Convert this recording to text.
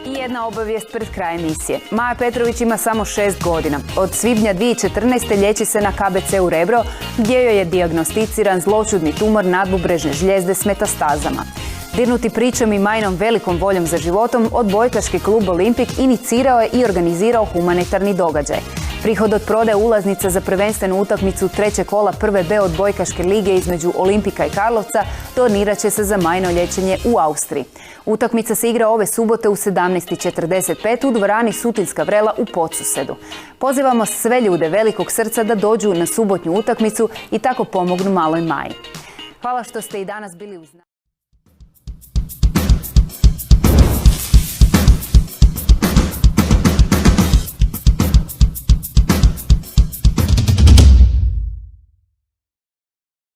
I jedna obavijest pred kraj emisije. Maja Petrović ima samo 6 godina. Od svibnja 2014. liječi se na KBC-u Rebro, gdje joj je dijagnosticiran zloćudni tumor nadbubrežne žlijezde s metastazama. Dirnuti pričom i Majinom velikom voljom za životom, odbojkaški klub Olimpik inicirao je i organizirao humanitarni događaj. Prihod od prodaje ulaznica za prvenstvenu utakmicu trećeg kola prve B odbojkaške lige između Olimpika i Karlovca donirat će se za Majino liječenje u Austriji. Utakmica se igra ove subote u 17:45 u dvorani Sutinska Vrela u Podsusedu. Pozivamo sve ljude velikog srca da dođu na subotnju utakmicu i tako pomognu maloj Maji. Hvala što ste i danas bili uz nas.